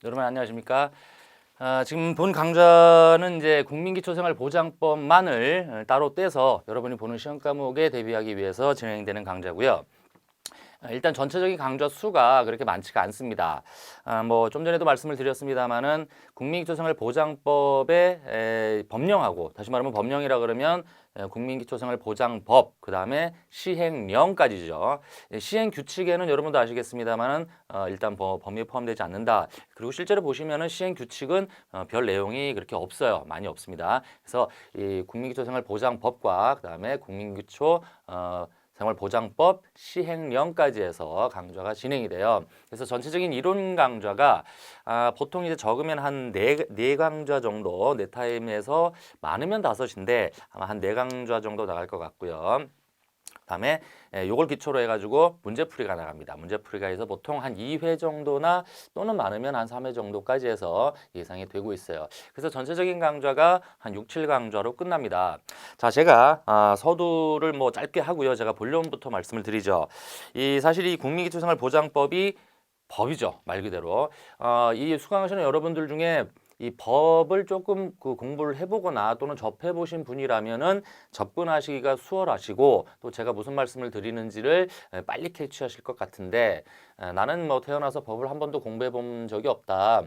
여러분 안녕하십니까? 지금 본 강좌는 이제 국민기초생활보장법만을 따로 떼서 여러분이 보는 시험 과목에 대비하기 위해서 진행되는 강좌고요. 일단 전체적인 강좌 수가 그렇게 많지가 않습니다. 뭐 좀 전에도 말씀을 드렸습니다만은 국민기초생활보장법의 법령하고, 다시 말하면 법령이라 그러면 국민기초생활보장법, 그 다음에 시행령까지죠. 시행규칙에는 여러분도 아시겠습니다만은 일단 법률에 포함되지 않는다. 그리고 실제로 보시면은 시행규칙은 별 내용이 그렇게 없어요. 많이 없습니다. 그래서 이 국민기초생활보장법과 그 다음에 국민기초 생활보장법 시행령까지 해서 강좌가 진행이 돼요. 그래서 전체적인 이론 강좌가 보통 이제 적으면 한 네 강좌 정도, 네 타임에서 많으면 5인데 아마 한 4강좌 정도 나갈 것 같고요. 그다음에 요걸 기초로 해가지고 문제풀이가 나갑니다. 문제풀이가 해서 보통 한 2회 정도나 또는 많으면 한 3회 정도까지 해서 예상이 되고 있어요. 그래서 전체적인 강좌가 한 6, 7강좌로 끝납니다. 자, 제가 서두를 뭐 짧게 하고요. 제가 본론부터 말씀을 드리죠. 사실 이 국민기초생활보장법이 법이죠. 말 그대로. 이 수강하시는 여러분들 중에 이 법을 조금 공부를 해보거나 또는 접해보신 분이라면은 접근하시기가 수월하시고, 또 제가 무슨 말씀을 드리는지를 빨리 캐치하실 것 같은데, 나는 뭐 태어나서 법을 한 번도 공부해 본 적이 없다.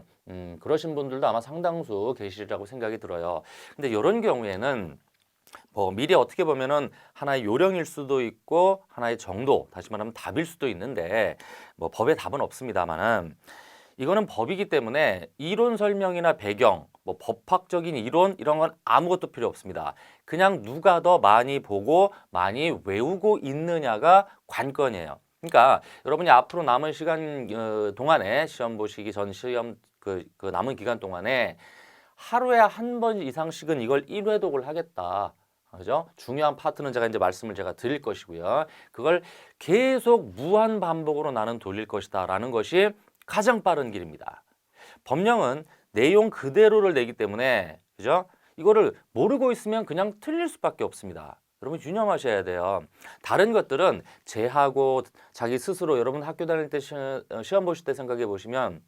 그러신 분들도 아마 상당수 계시리라고 생각이 들어요. 근데 이런 경우에는 뭐 미리 어떻게 보면은 하나의 요령일 수도 있고 하나의 정도, 다시 말하면 답일 수도 있는데, 뭐 법에 답은 없습니다만은 이거는 법이기 때문에 이론 설명이나 배경, 뭐 법학적인 이론 이런 건 아무것도 필요 없습니다. 그냥 누가 더 많이 보고 많이 외우고 있느냐가 관건이에요. 그러니까 여러분이 앞으로 남은 시간 동안에 시험 보시기 전 시험 그 남은 기간 동안에 하루에 한 번 이상씩은 이걸 1회독을 하겠다. 그죠? 중요한 파트는 제가 이제 말씀을 제가 드릴 것이고요. 그걸 계속 무한 반복으로 나는 돌릴 것이다라는 것이 가장 빠른 길입니다. 법령은 내용 그대로를 내기 때문에, 그죠? 이거를 모르고 있으면 그냥 틀릴 수밖에 없습니다. 여러분 유념하셔야 돼요. 다른 것들은 제하고 자기 스스로, 여러분 학교 다닐 때 시험 보실 때 생각해 보시면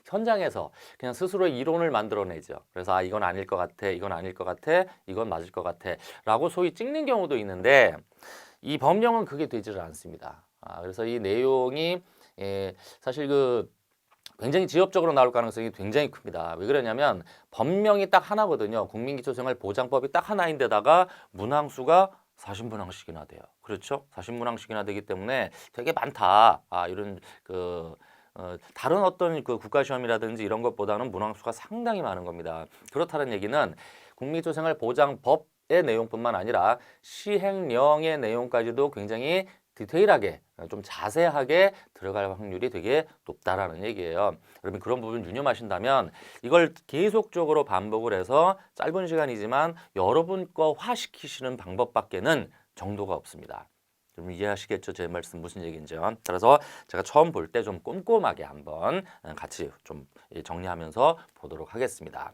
현장에서 그냥 스스로 이론을 만들어내죠. 그래서 이건 아닐 것 같아, 이건 아닐 것 같아, 이건 맞을 것 같아 라고 소위 찍는 경우도 있는데, 이 법령은 그게 되지를 않습니다. 그래서 이 내용이 사실 굉장히 지엽적으로 나올 가능성이 굉장히 큽니다. 왜 그러냐면 법령이 딱 하나거든요. 국민기초생활보장법이 딱 하나인데다가 문항수가 40문항씩이나 돼요. 그렇죠? 40문항씩이나 되기 때문에 되게 많다. 이런 다른 어떤 국가시험이라든지 이런 것보다는 문항수가 상당히 많은 겁니다. 그렇다는 얘기는 국민기초생활보장법의 내용뿐만 아니라 시행령의 내용까지도 굉장히 디테일하게, 좀 자세하게 들어갈 확률이 되게 높다라는 얘기예요. 여러분 그런 부분 유념하신다면 이걸 계속적으로 반복을 해서 짧은 시간이지만 여러분 거화시키시는 방법밖에는 정도가 없습니다. 여러분 이해하시겠죠? 제 말씀 무슨 얘기인지요? 따라서 제가 처음 볼 때 좀 꼼꼼하게 한번 같이 좀 정리하면서 보도록 하겠습니다.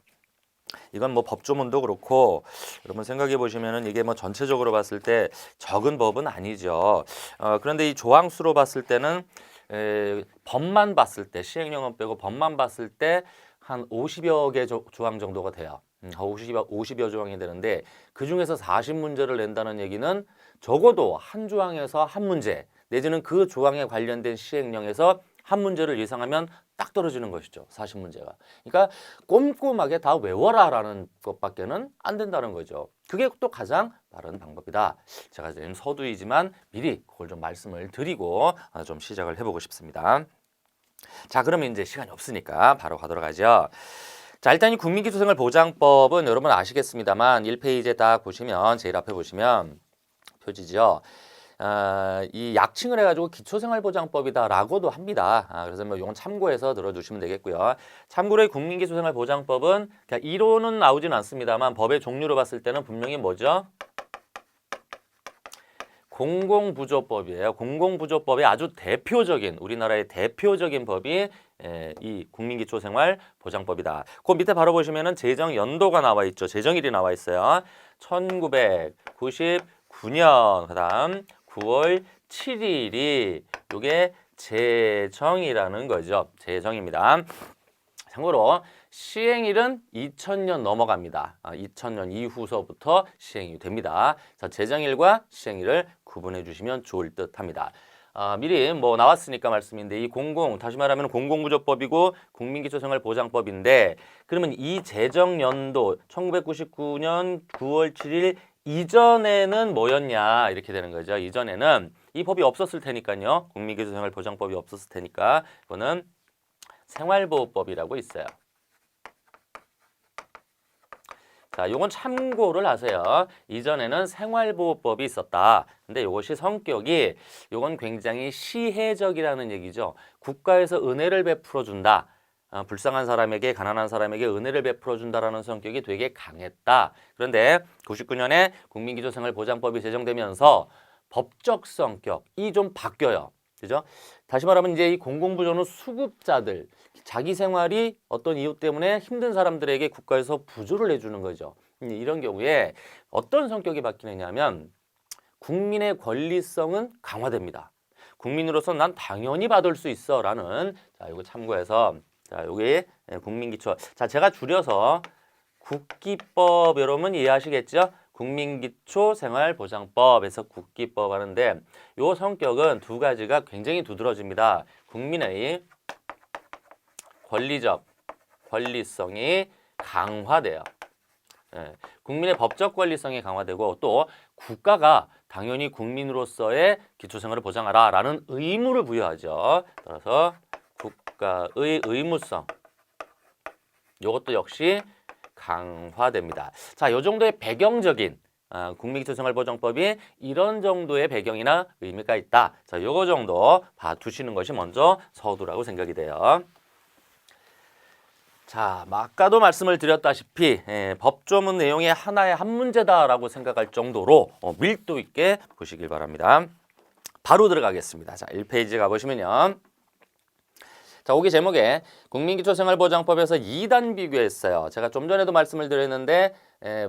이건 뭐 법조문도 그렇고 여러분 생각해 보시면은 이게 뭐 전체적으로 봤을 때 적은 법은 아니죠. 그런데 이 조항수로 봤을 때는 법만 봤을 때, 시행령은 빼고 법만 봤을 때 한 50여 개 조항 정도가 돼요. 50여 조항이 되는데 그 중에서 40문제를 낸다는 얘기는 적어도 한 조항에서 한 문제, 내지는 그 조항에 관련된 시행령에서 한 문제를 예상하면 딱 떨어지는 것이죠. 40문제가. 그러니까 꼼꼼하게 다 외워라라는 것밖에는 안 된다는 거죠. 그게 또 가장 빠른 방법이다. 제가 지금 서두이지만 미리 그걸 좀 말씀을 드리고 좀 시작을 해보고 싶습니다. 자, 그러면 이제 시간이 없으니까 바로 가도록 하죠. 자, 일단 이 국민기초생활보장법은 여러분 아시겠습니다만 1페이지에 딱 보시면 제일 앞에 보시면 표지죠. 이 약칭을 해가지고 기초생활보장법이다라고도 합니다. 그래서 뭐 이건 참고해서 들어주시면 되겠고요. 참고로 이 국민기초생활보장법은 그냥 이론은 나오진 않습니다만 법의 종류로 봤을 때는 분명히 뭐죠? 공공부조법이에요. 공공부조법의 아주 대표적인, 우리나라의 대표적인 법이 이 국민기초생활보장법이다. 그 밑에 바로 보시면은 제정 연도가 나와 있죠. 제정일이 나와 있어요. 1999년 그다음 9월 7일이 요게 제정이라는 거죠. 제정입니다. 참고로 시행일은 2000년 넘어갑니다. 2000년 이후서부터 시행이 됩니다. 자, 제정일과 시행일을 구분해 주시면 좋을 듯 합니다. 미리 뭐 나왔으니까 말씀인데 이 다시 말하면 공공부조법이고 국민기초생활보장법인데 그러면 이 제정연도 1999년 9월 7일 이전에는 뭐였냐 이렇게 되는 거죠. 이전에는 이 법이 없었을 테니까요. 국민기초생활보장법이 없었을 테니까 이거는 생활보호법이라고 있어요. 자, 요건 참고를 하세요. 이전에는 생활보호법이 있었다. 근데 요것이 성격이 요건 굉장히 시혜적이라는 얘기죠. 국가에서 은혜를 베풀어 준다. 불쌍한 사람에게 가난한 사람에게 은혜를 베풀어 준다라는 성격이 되게 강했다. 그런데 99년에 국민기초생활보장법이 제정되면서 법적 성격이 좀 바뀌어요. 그죠? 다시 말하면 이제 이 공공부조는 수급자들, 자기 생활이 어떤 이유 때문에 힘든 사람들에게 국가에서 부조를 해주는 거죠. 이런 경우에 어떤 성격이 바뀌느냐 하면 국민의 권리성은 강화됩니다. 국민으로서 난 당연히 받을 수 있어 라는 자, 이거 참고해서 자, 여기 국민기초. 자, 제가 줄여서 국기법 여러분 이해하시겠죠? 국민기초생활보장법에서 국기법 하는데 요 성격은 두 가지가 굉장히 두드러집니다. 국민의 권리적 권리성이 강화돼요. 국민의 법적 권리성이 강화되고 또 국가가 당연히 국민으로서의 기초생활을 보장하라 라는 의무를 부여하죠. 따라서 국가의 의무성 이것도 역시 강화됩니다. 자, 요 정도의 배경적인 국민기초생활보장법이 이런 정도의 배경이나 의미가 있다. 자, 요거 정도 봐두시는 것이 먼저 서두라고 생각이 돼요. 자, 아까도 말씀을 드렸다시피 법조문 내용의 하나의 한 문제다라고 생각할 정도로 밀도 있게 보시길 바랍니다. 바로 들어가겠습니다. 자, 1페이지 가보시면요. 자, 여기 제목에 국민기초생활보장법에서 2단 비교했어요. 제가 좀 전에도 말씀을 드렸는데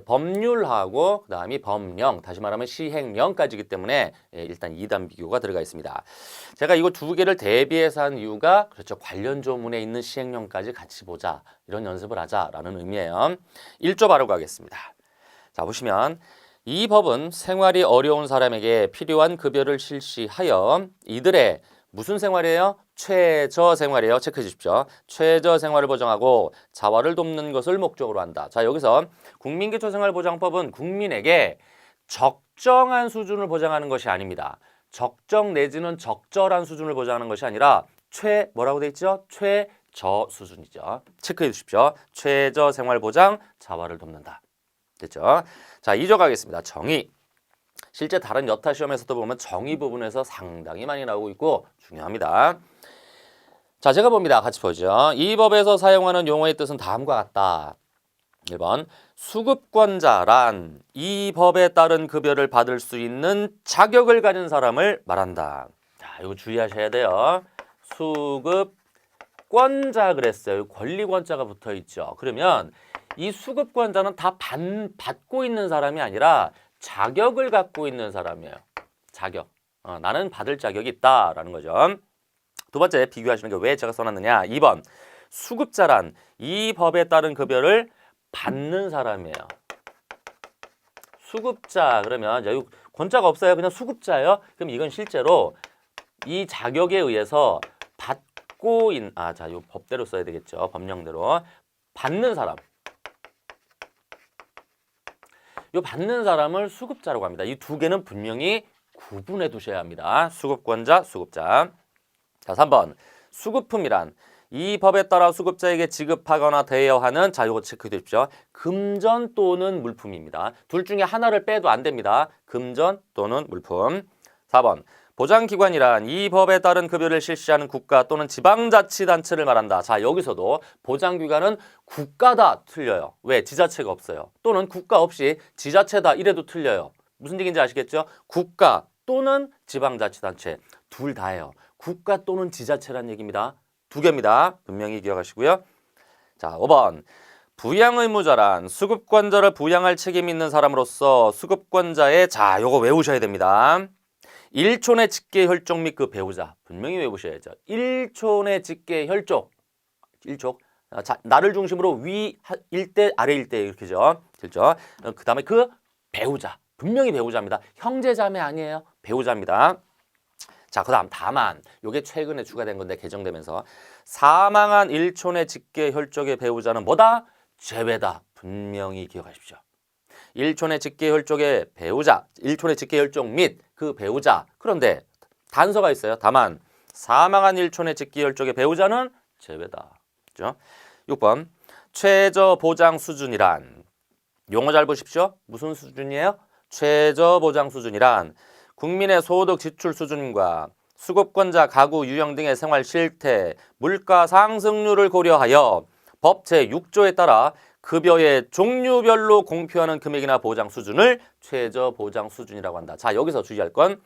법률하고 그다음이 법령, 다시 말하면 시행령까지이기 때문에 일단 2단 비교가 들어가 있습니다. 제가 이거 두 개를 대비해서 한 이유가 그렇죠. 관련 조문에 있는 시행령까지 같이 보자. 이런 연습을 하자라는 의미예요. 1조 바로 가겠습니다. 자, 보시면 이 법은 생활이 어려운 사람에게 필요한 급여를 실시하여 이들의 무슨 생활이에요? 최저 생활이에요. 체크해 주십시오. 최저 생활을 보장하고 자활을 돕는 것을 목적으로 한다. 자, 여기서 국민기초생활보장법은 국민에게 적정한 수준을 보장하는 것이 아닙니다. 적정 내지는 적절한 수준을 보장하는 것이 아니라 뭐라고 돼 있죠? 최저 수준이죠. 체크해 주십시오. 최저 생활 보장, 자활을 돕는다. 됐죠? 자, 2조 가겠습니다. 정의. 실제 다른 여타 시험에서도 보면 정의 부분에서 상당히 많이 나오고 있고 중요합니다. 자, 제가 봅니다. 같이 보죠. 이 법에서 사용하는 용어의 뜻은 다음과 같다. 1번 수급권자란 이 법에 따른 급여를 받을 수 있는 자격을 가진 사람을 말한다. 자, 이거 주의하셔야 돼요. 수급권자 그랬어요. 권리권자가 붙어 있죠. 그러면 이 수급권자는 다 받고 있는 사람이 아니라 자격을 갖고 있는 사람이에요. 자격. 나는 받을 자격이 있다라는 거죠. 두 번째 비교하시는 게 왜 제가 써놨느냐. 2번 수급자란 이 법에 따른 급여를 받는 사람이에요. 수급자 그러면 여기 권자가 없어요. 그냥 수급자예요. 그럼 이건 실제로 이 자격에 의해서 받고 있는 자, 요 법대로 써야 되겠죠. 법령대로 받는 사람. 요 받는 사람을 수급자라고 합니다. 이 두 개는 분명히 구분해 두셔야 합니다. 수급권자, 수급자. 자, 3번 수급품이란 이 법에 따라 수급자에게 지급하거나 대여하는 자, 요거 체크해 주십시오. 금전 또는 물품입니다. 둘 중에 하나를 빼도 안 됩니다. 금전 또는 물품. 4번 보장기관이란 이 법에 따른 급여를 실시하는 국가 또는 지방자치단체를 말한다. 자, 여기서도 보장기관은 국가다 틀려요. 왜? 지자체가 없어요. 또는 국가 없이 지자체다 이래도 틀려요. 무슨 얘기인지 아시겠죠? 국가 또는 지방자치단체 둘 다예요. 국가 또는 지자체란 얘기입니다. 두 개입니다. 분명히 기억하시고요. 자, 5번 부양의무자란 수급권자를 부양할 책임이 있는 사람으로서 수급권자의 자, 요거 외우셔야 됩니다. 일촌의 직계 혈족 및 그 배우자 분명히 외우셔야죠. 일촌의 직계 혈족 일족 자, 나를 중심으로 위 일대 아래 일대 이렇게죠. 들죠? 그다음에 그 배우자. 분명히 배우자입니다. 형제 자매 아니에요. 배우자입니다. 자, 그다음 다만 요게 최근에 추가된 건데 개정되면서 사망한 일촌의 직계 혈족의 배우자는 뭐다? 제외다. 분명히 기억하십시오. 일촌의 직계 혈족의 배우자, 일촌의 직계 혈족 및 그 배우자. 그런데 단서가 있어요. 다만 사망한 일촌의 직계 혈족의 배우자는 제외다. 그죠? 6번 최저 보장 수준이란 용어 잘 보십시오. 무슨 수준이에요? 최저 보장 수준이란 국민의 소득 지출 수준과 수급권자 가구 유형 등의 생활 실태, 물가 상승률을 고려하여 법 제6조에 따라 급여의 종류별로 공표하는 금액이나 보장 수준을 최저 보장 수준이라고 한다. 자, 여기서 주의할 건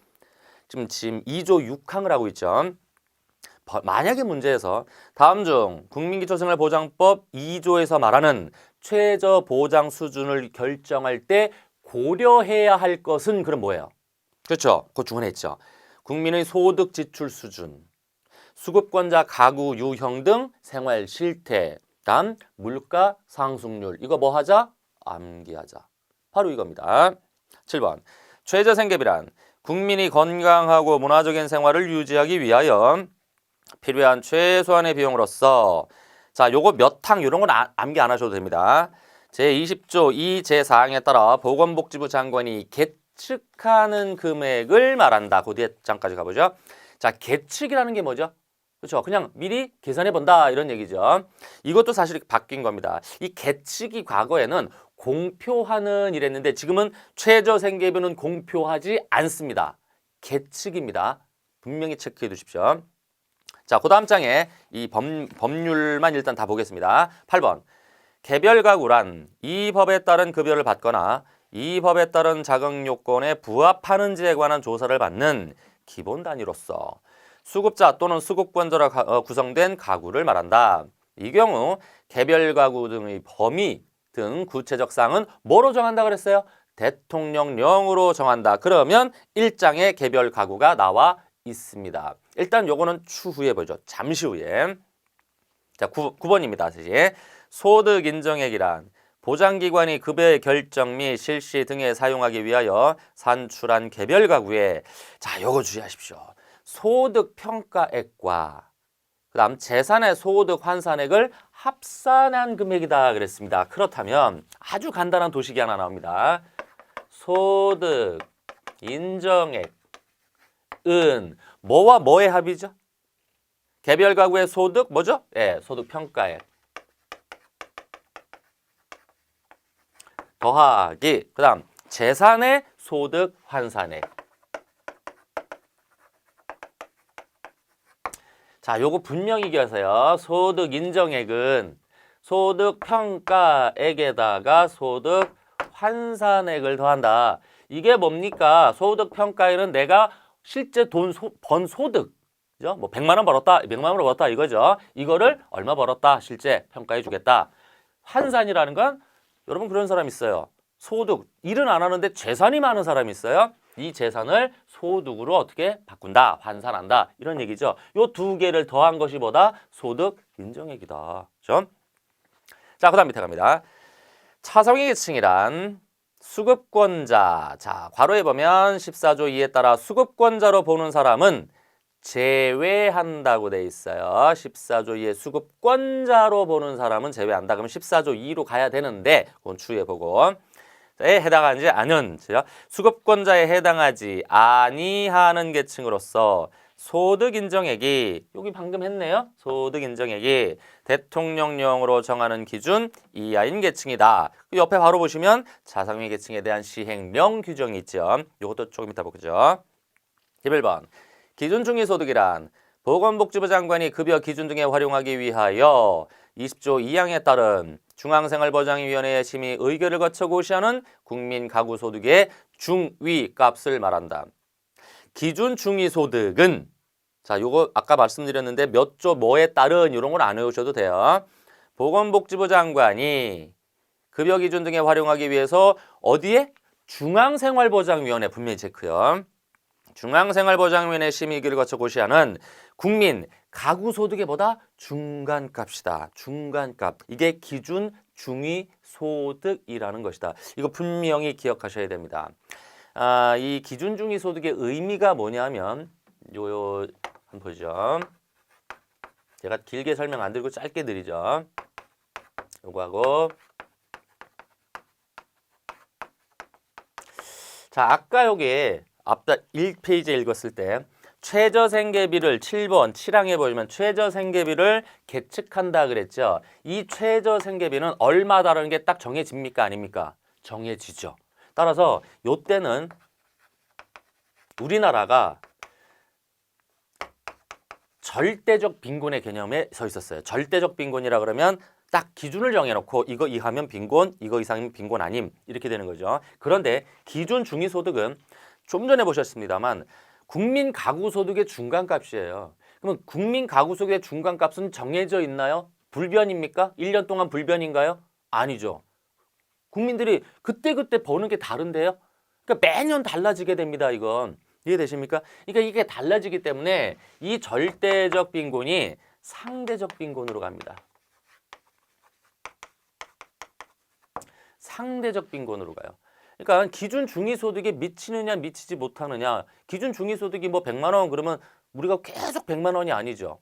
지금 2조 6항을 하고 있죠. 만약에 문제에서 다음 중 국민기초생활보장법 2조에서 말하는 최저 보장 수준을 결정할 때 고려해야 할 것은 그럼 뭐예요? 그렇죠. 그 중간에 있죠. 국민의 소득 지출 수준, 수급권자 가구 유형 등 생활 실태, 다음 물가 상승률. 이거 뭐 하자? 암기하자. 바로 이겁니다. 7번 최저 생계비란 국민이 건강하고 문화적인 생활을 유지하기 위하여 필요한 최소한의 비용으로서 자, 요거 몇 항 이런 건 암기 안 하셔도 됩니다. 제20조 2 제4항에 따라 보건복지부 장관이 계측하는 금액을 말한다. 그 뒤에 장까지 가보죠. 자, 계측이라는 게 뭐죠? 그렇죠. 그냥 미리 계산해 본다 이런 얘기죠. 이것도 사실 바뀐 겁니다. 이 계측이 과거에는 공표하는 이랬는데 지금은 최저 생계비는 공표하지 않습니다. 계측입니다. 분명히 체크해 두십시오. 자, 그 다음 장에 이 법률만 일단 다 보겠습니다. 8번 개별 가구란 이 법에 따른 급여를 받거나 이 법에 따른 자격 요건에 부합하는지에 관한 조사를 받는 기본 단위로서 수급자 또는 수급권자로 구성된 가구를 말한다. 이 경우 개별 가구 등의 범위 등 구체적 사항은 뭐로 정한다 그랬어요? 대통령령으로 정한다. 그러면 1장에 개별 가구가 나와 있습니다. 일단 요거는 추후에 보죠. 잠시 후에. 자, 9번입니다. 다시. 소득 인정액이란 보장기관이 급여의 결정 및 실시 등에 사용하기 위하여 산출한 개별 가구에 자, 요거 주의하십시오. 소득 평가액과 그다음 재산의 소득 환산액을 합산한 금액이다 그랬습니다. 그렇다면 아주 간단한 도식이 하나 나옵니다. 소득 인정액은 뭐와 뭐의 합이죠? 개별 가구의 소득 뭐죠? 예, 소득 평가액 더하기 그다음 재산의 소득 환산액. 자, 요거 분명히 기억하세요. 소득 인정액은 소득 평가액에다가 소득 환산액을 더한다. 이게 뭡니까? 소득 평가액은 내가 실제 번 소득, 그죠? 뭐 100만 원 벌었다, 100만 원 벌었다 이거죠. 이거를 얼마 벌었다 실제 평가해 주겠다. 환산이라는 건 여러분 그런 사람 있어요. 소득, 일은 안 하는데 재산이 많은 사람이 있어요. 이 재산을 소득으로 어떻게 바꾼다, 환산한다 이런 얘기죠. 요 두 개를 더한 것이 뭐다? 소득 인정액이다. 그렇죠? 자, 그 다음 밑에 갑니다. 차상위 계층이란 수급권자. 자, 괄호에 보면 14조 2에 따라 수급권자로 보는 사람은 제외한다고 돼 있어요. 14조 2의 수급권자로 보는 사람은 제외한다. 그러면 14조 2로 가야 되는데 그건 추후에 보고 에 해당하지 않은 수급권자에 해당하지 아니하는 계층으로서 소득 인정액이 여기 방금 했네요. 소득 인정액이 대통령령으로 정하는 기준 이하인 계층이다. 옆에 바로 보시면 차상위 계층에 대한 시행령 규정이 있죠. 이것도 조금 이따 보죠. 11번 기준 중위 소득이란 보건복지부 장관이 급여 기준 등에 활용하기 위하여 20조 2항에 따른 중앙생활보장위원회의 심의 의결을 거쳐 고시하는 국민 가구 소득의 중위 값을 말한다. 기준 중위 소득은 자, 요거 아까 말씀드렸는데 몇 조 뭐에 따른 이런 건 안 외우셔도 돼요. 보건복지부 장관이 급여 기준 등에 활용하기 위해서 어디에? 중앙생활보장위원회 분명히 체크요. 중앙생활보장위원회 심의 의결을 거쳐 고시하는 국민 가구 소득의 뭐다? 중간값이다. 중간값. 이게 기준 중위 소득이라는 것이다. 이거 분명히 기억하셔야 됩니다. 이 기준 중위 소득의 의미가 뭐냐면 요 한번 보죠. 제가 길게 설명 안 드리고 짧게 드리죠. 요거하고 자, 아까 여기 앞다 1페이지에 읽었을 때 최저생계비를 7번 7항에 보시면 최저생계비를 계측한다 그랬죠. 이 최저생계비는 얼마다라는 게 딱 정해집니까? 아닙니까? 정해지죠. 따라서 요때는 우리나라가 절대적 빈곤의 개념에 서 있었어요. 절대적 빈곤이라 그러면 딱 기준을 정해놓고 이거 이하면 빈곤, 이거 이상이면 빈곤 아님 이렇게 되는 거죠. 그런데 기준 중위소득은 좀 전에 보셨습니다만 국민 가구소득의 중간값이에요. 그러면 국민 가구소득의 중간값은 정해져 있나요? 불변입니까? 1년 동안 불변인가요? 아니죠. 국민들이 그때그때 버는 게 다른데요. 그러니까 매년 달라지게 됩니다. 이건. 이해되십니까? 그러니까 이게 달라지기 때문에 이 절대적 빈곤이 상대적 빈곤으로 갑니다. 상대적 빈곤으로 가요. 그러니까 기준 중위소득에 미치느냐 미치지 못하느냐. 기준 중위소득이 뭐 100만 원 그러면 우리가 계속 100만 원이 아니죠.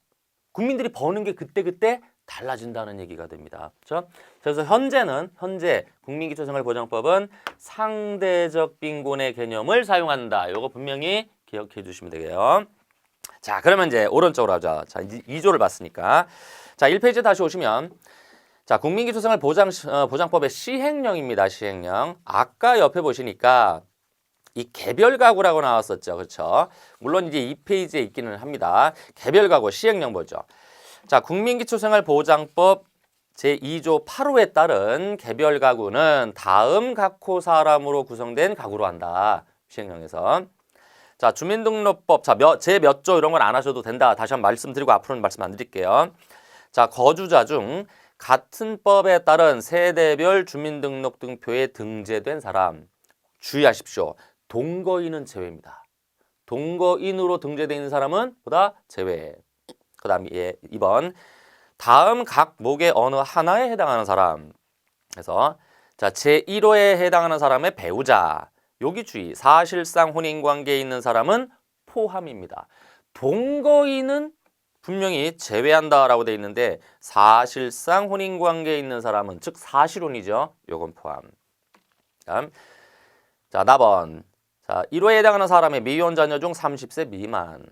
국민들이 버는 게 그때그때 달라진다는 얘기가 됩니다. 그렇죠? 그래서 현재 국민기초생활보장법은 상대적 빈곤의 개념을 사용한다. 이거 분명히 기억해 주시면 되고요. 자, 그러면 이제 오른쪽으로 하자. 자, 2조를 봤으니까. 자, 1페이지 다시 오시면 자, 국민기초생활보장법의 시행령입니다. 시행령. 아까 옆에 보시니까 이 개별가구라고 나왔었죠. 그렇죠? 물론 이제 2페이지에 있기는 합니다. 개별가구 시행령 보죠. 자, 국민기초생활보장법 제2조 8호에 따른 개별가구는 다음 각호 사람으로 구성된 가구로 한다. 시행령에서. 자, 주민등록법 제 몇 조 이런 건 안 하셔도 된다. 다시 한번 말씀드리고 앞으로는 말씀 안 드릴게요. 자, 거주자 중 같은 법에 따른 세대별 주민등록등표에 등재된 사람. 주의하십시오. 동거인은 제외입니다. 동거인으로 등재되어 있는 사람은 보다 제외. 그 다음에 2번. 다음 각목의 어느 하나에 해당하는 사람. 그래서 자, 제1호에 해당하는 사람의 배우자. 여기 주의. 사실상 혼인관계에 있는 사람은 포함입니다. 동거인은 분명히 제외한다라고 되어 있는데 사실상 혼인관계에 있는 사람은 즉 사실혼이죠. 요건 포함. 다음. 자, 4번. 자, 1호에 해당하는 사람의 미혼 자녀 중 30세 미만.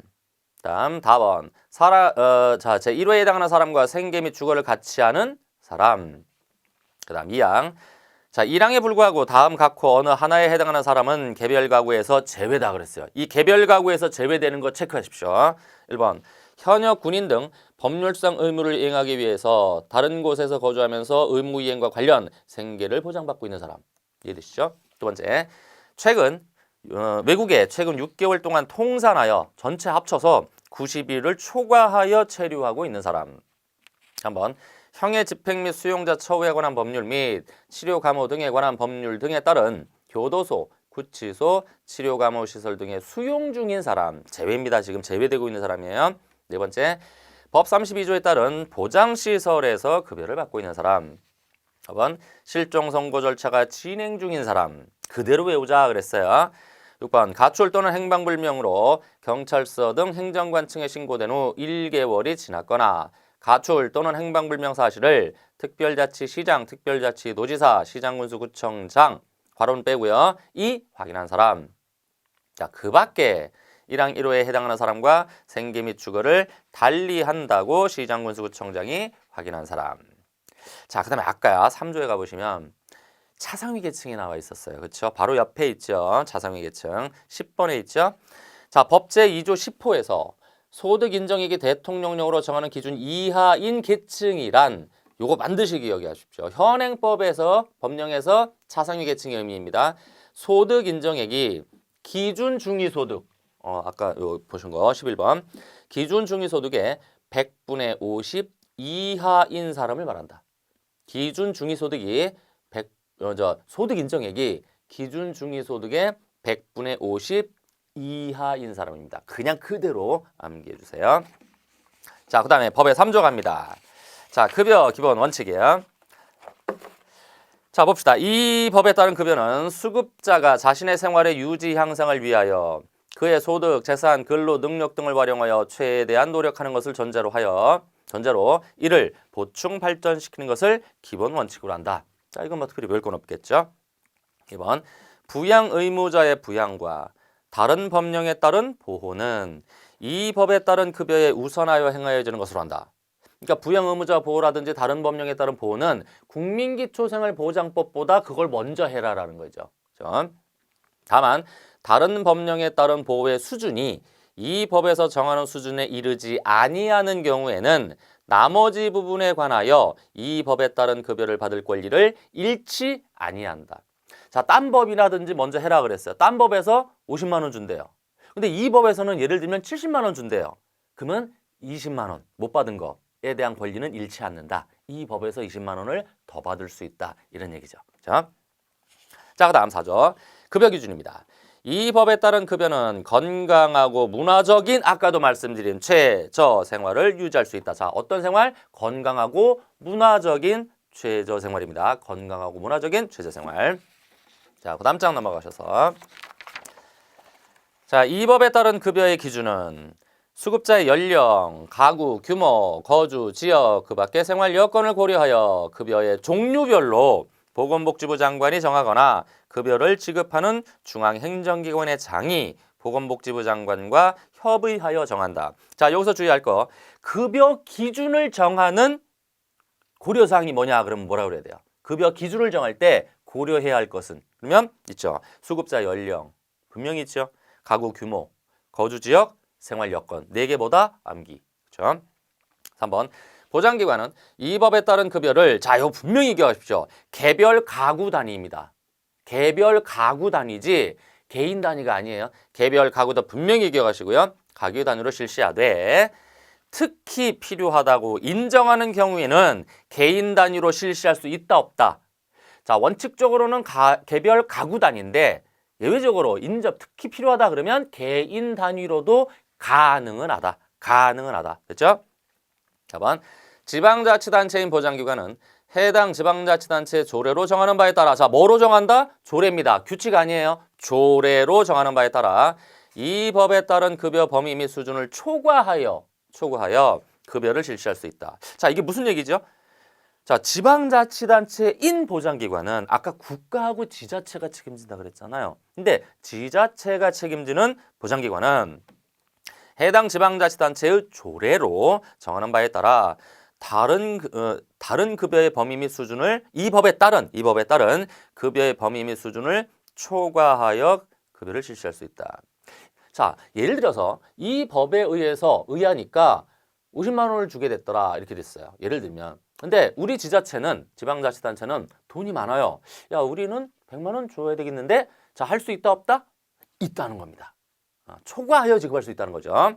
다음 4번. 자, 제 1호에 해당하는 사람과 생계 및 주거를 같이 하는 사람. 그 다음 2항. 자, 1항에 불구하고 다음 각호 어느 하나에 해당하는 사람은 개별 가구에서 제외다 그랬어요. 이 개별 가구에서 제외되는 거 체크하십시오. 1번. 현역 군인 등 법률상 의무를 이행하기 위해서 다른 곳에서 거주하면서 의무 이행과 관련 생계를 보장받고 있는 사람. 이해되시죠? 두 번째. 외국에 최근 6개월 동안 통산하여 전체 합쳐서 90일을 초과하여 체류하고 있는 사람. 한번 형의 집행 및 수용자 처우에 관한 법률 및 치료 감호 등에 관한 법률 등에 따른 교도소, 구치소, 치료 감호 시설 등의 수용 중인 사람. 제외입니다. 지금 제외되고 있는 사람이에요. 네 번째. 법 32조에 따른 보장시설에서 급여를 받고 있는 사람. 4번. 실종 선고 절차가 진행 중인 사람. 그대로 외우자 그랬어요. 6번. 가출 또는 행방불명으로 경찰서 등 행정관청에 신고된 후 1개월이 지났거나 가출 또는 행방불명 사실을 특별자치시장, 특별자치도지사, 시장군수구청장 괄호는 빼고요. 확인한 사람. 자, 그 밖에 1항 1호에 해당하는 사람과 생계 및 주거를 달리 한다고 시장군수구청장이 확인한 사람. 자, 그 다음에 아까 3조에 가보시면 차상위 계층이 나와 있었어요. 그렇죠? 바로 옆에 있죠. 차상위 계층. 10번에 있죠. 자, 법 제2조 10호에서 소득 인정액이 대통령령으로 정하는 기준 이하인 계층이란 요거 반드시 기억하십시오. 현행법에서 법령에서 차상위 계층의 의미입니다. 소득 인정액이 기준 중위소득 아까 요 보신 거 11번 기준 중위소득의 100분의 50 이하인 사람을 말한다. 기준 중위소득이 소득 인정액이 기준 중위소득의 100분의 50 이하인 사람입니다. 그냥 그대로 암기해 주세요. 자, 그다음에 법의 3조 갑니다. 자, 급여 기본 원칙이에요. 자, 봅시다. 이 법에 따른 급여는 수급자가 자신의 생활의 유지 향상을 위하여 그의 소득, 재산, 근로, 능력 등을 활용하여 최대한 노력하는 것을 전제로 이를 보충 발전시키는 것을 기본 원칙으로 한다. 자, 이건 뭐 특별히 배울 건 없겠죠. 2번, 부양 의무자의 부양과 다른 법령에 따른 보호는 이 법에 따른 급여에 우선하여 행하여지는 것으로 한다. 그러니까 부양 의무자 보호라든지 다른 법령에 따른 보호는 국민기초생활보장법보다 그걸 먼저 해라라는 거죠. 그렇죠? 다만 다른 법령에 따른 보호의 수준이 이 법에서 정하는 수준에 이르지 아니하는 경우에는 나머지 부분에 관하여 이 법에 따른 급여를 받을 권리를 잃지 아니한다. 자, 딴 법이라든지 먼저 해라 그랬어요. 딴 법에서 50만 원 준대요. 근데 이 법에서는 예를 들면 70만 원 준대요. 그러면 20만 원 못 받은 거에 대한 권리는 잃지 않는다. 이 법에서 20만 원을 더 받을 수 있다. 이런 얘기죠. 자, 그다음 4조. 급여 기준입니다. 이 법에 따른 급여는 건강하고 문화적인 아까도 말씀드린 최저 생활을 유지할 수 있다. 자, 어떤 생활? 건강하고 문화적인 최저 생활입니다. 건강하고 문화적인 최저 생활. 자, 그다음 장 넘어가셔서 자, 이 법에 따른 급여의 기준은 수급자의 연령, 가구, 규모, 거주, 지역, 그 밖의 생활 여건을 고려하여 급여의 종류별로 보건복지부 장관이 정하거나 급여를 지급하는 중앙행정기관의 장이 보건복지부 장관과 협의하여 정한다. 자, 여기서 주의할 거 급여 기준을 정하는 고려사항이 뭐냐 그러면 뭐라 그래야 돼요? 급여 기준을 정할 때 고려해야 할 것은 그러면 있죠. 수급자 연령 분명히 있죠. 가구 규모, 거주 지역, 생활 여건 4개보다 암기. 그렇죠? 3번 보장기관은 이 법에 따른 급여를 자, 이거 분명히 기억하십시오. 개별 가구 단위입니다. 개별 가구 단위지 개인 단위가 아니에요. 개별 가구도 분명히 기억하시고요. 가구 단위로 실시하되 특히 필요하다고 인정하는 경우에는 개인 단위로 실시할 수 있다 없다. 자, 원칙적으로는 개별 가구 단위인데 예외적으로 특히 필요하다 그러면 개인 단위로도 가능은 하다. 됐죠? 4번 지방자치단체인 보장기관은 해당 지방자치단체 조례로 정하는 바에 따라 자, 뭐로 정한다? 조례입니다. 규칙 아니에요. 조례로 정하는 바에 따라 이 법에 따른 급여 범위 및 수준을 초과하여 급여를 실시할 수 있다. 자, 이게 무슨 얘기죠? 자, 지방자치단체인 보장기관은 아까 국가하고 지자체가 책임진다 그랬잖아요. 근데 지자체가 책임지는 보장기관은 해당 지방자치단체의 조례로 정하는 바에 따라 다른 급여의 범위 및 수준을 이 법에 따른 급여의 범위 및 수준을 초과하여 급여를 실시할 수 있다. 자, 예를 들어서 이 법에 의하니까 50만 원을 주게 됐더라 이렇게 됐어요. 예를 들면 근데 우리 지방자치단체는 돈이 많아요. 야, 우리는 100만 원 줘야 되겠는데 자, 할 수 있다 없다? 있다는 겁니다. 초과하여 지급할 수 있다는 거죠.